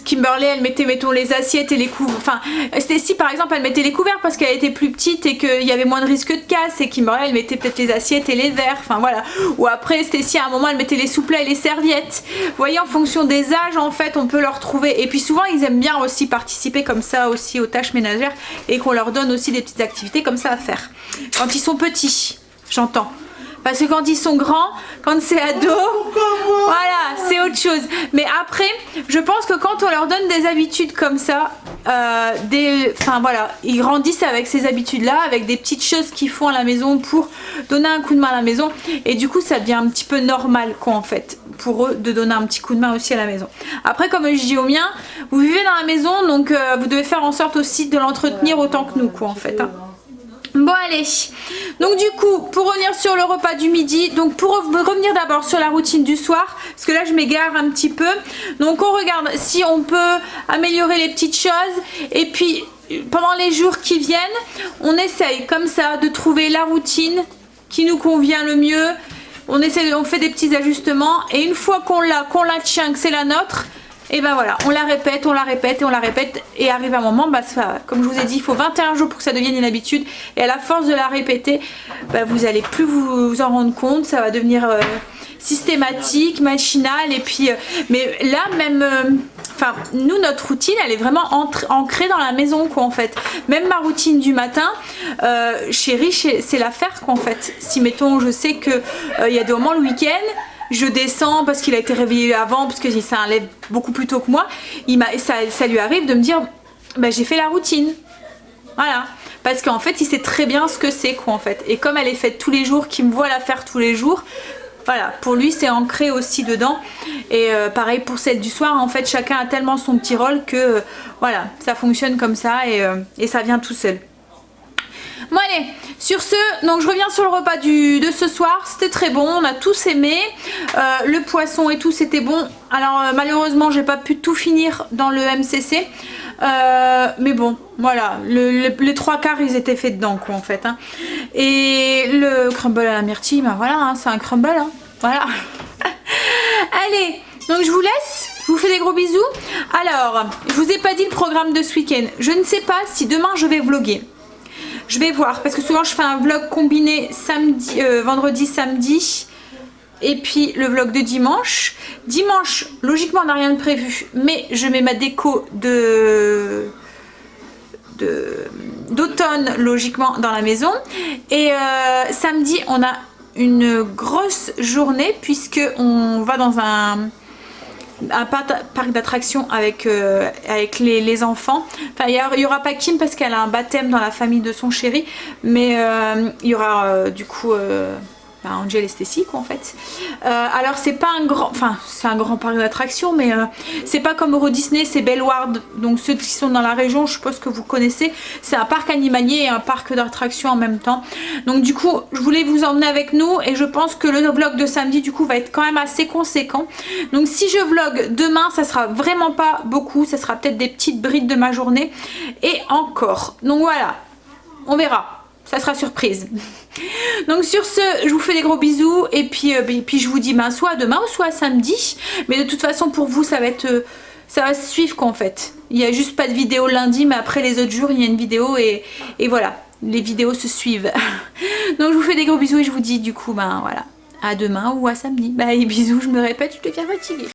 Kimberly, elle mettait, mettons, les assiettes et les couverts. Enfin, Stacy, par exemple, elle mettait les couverts parce qu'elle était plus petite et qu'il y avait moins de risque de casse. Et Kimberly, elle mettait peut-être les assiettes et les verres. Enfin, voilà. Ou après, Stacy, à un moment, elle mettait les souplets et les serviettes. Vous voyez, en fonction des âges, en fait, on peut leur trouver. Et puis souvent, ils aiment bien aussi participer comme ça aussi aux tâches ménagères et qu'on leur donne aussi des petites activités comme ça à faire. Quand ils sont petits, j'entends. Parce que quand ils sont grands, quand c'est ado, voilà, c'est autre chose. Mais après, je pense que quand on leur donne des habitudes comme ça, enfin voilà, ils grandissent avec ces habitudes-là, avec des petites choses qu'ils font à la maison pour donner un coup de main à la maison. Et du coup, ça devient un petit peu normal, quoi, en fait, pour eux de donner un petit coup de main aussi à la maison. Après, comme je dis au mien, vous vivez dans la maison, donc vous devez faire en sorte aussi de l'entretenir autant que nous, quoi, en fait. Hein. Bon allez, donc du coup pour revenir sur le repas du midi, donc pour revenir d'abord sur la routine du soir, parce que là je m'égare un petit peu, donc on regarde si on peut améliorer les petites choses et puis pendant les jours qui viennent, on essaye comme ça de trouver la routine qui nous convient le mieux, on fait des petits ajustements et une fois qu'on la tient, que c'est la nôtre, et ben voilà, on la répète et arrive un moment, bah, comme je vous ai dit, il faut 21 jours pour que ça devienne une habitude et à la force de la répéter, bah, vous allez plus vous en rendre compte, ça va devenir systématique, machinal et puis mais là même enfin nous notre routine elle est vraiment ancrée dans la maison quoi en fait. Même ma routine du matin, chérie c'est l'affaire quoi en fait. Si mettons je sais que il y a des moments le week-end, je descends parce qu'il a été réveillé avant, parce que ça enlève beaucoup plus tôt que moi, ça lui arrive de me dire bah, j'ai fait la routine. Voilà. Parce qu'en fait il sait très bien ce que c'est quoi en fait. Et comme elle est faite tous les jours, qu'il me voit la faire tous les jours, voilà, pour lui c'est ancré aussi dedans. Et pareil pour celle du soir, en fait chacun a tellement son petit rôle que voilà, ça fonctionne comme ça et ça vient tout seul. Bon allez, sur ce, donc je reviens sur le repas de ce soir, c'était très bon, on a tous aimé, le poisson et tout c'était bon. Alors malheureusement j'ai pas pu tout finir dans le MCC, mais bon voilà, les trois quarts ils étaient faits dedans quoi en fait hein. Et le crumble à la myrtille, ben voilà hein, c'est un crumble hein. Voilà. Allez, donc je vous laisse, je vous fais des gros bisous. Alors je vous ai pas dit le programme de ce week-end, je ne sais pas si demain je vais vlogger. Je vais voir parce que souvent je fais un vlog combiné samedi, vendredi, samedi et puis le vlog de dimanche. Dimanche, logiquement on n'a rien de prévu, mais je mets ma déco d'automne logiquement dans la maison. Et samedi on a une grosse journée puisque on va dans un parc d'attractions avec les enfants. Enfin il y aura pas Kim parce qu'elle a un baptême dans la famille de son chéri, mais il y aura du coup Angel et Stacy quoi en fait. Alors c'est pas un grand, enfin c'est un grand parc d'attractions, mais c'est pas comme Euro Disney, c'est Bellward. Donc ceux qui sont dans la région, je suppose que vous connaissez. C'est un parc animalier et un parc d'attractions en même temps. Donc du coup je voulais vous emmener avec nous et je pense que le vlog de samedi du coup va être quand même assez conséquent. Donc si je vlog demain, ça sera vraiment pas beaucoup, ça sera peut-être des petites brides de ma journée et encore. Donc voilà, on verra. Ça sera surprise. Donc sur ce, je vous fais des gros bisous et puis je vous dis soit demain ou soit samedi. Mais de toute façon pour vous ça va se suivre quoi en fait. Il n'y a juste pas de vidéo lundi, mais après les autres jours il y a une vidéo et voilà, les vidéos se suivent. Donc je vous fais des gros bisous et je vous dis du coup voilà, à demain ou à samedi. Bye, bisous, je me répète, je deviens fatiguée.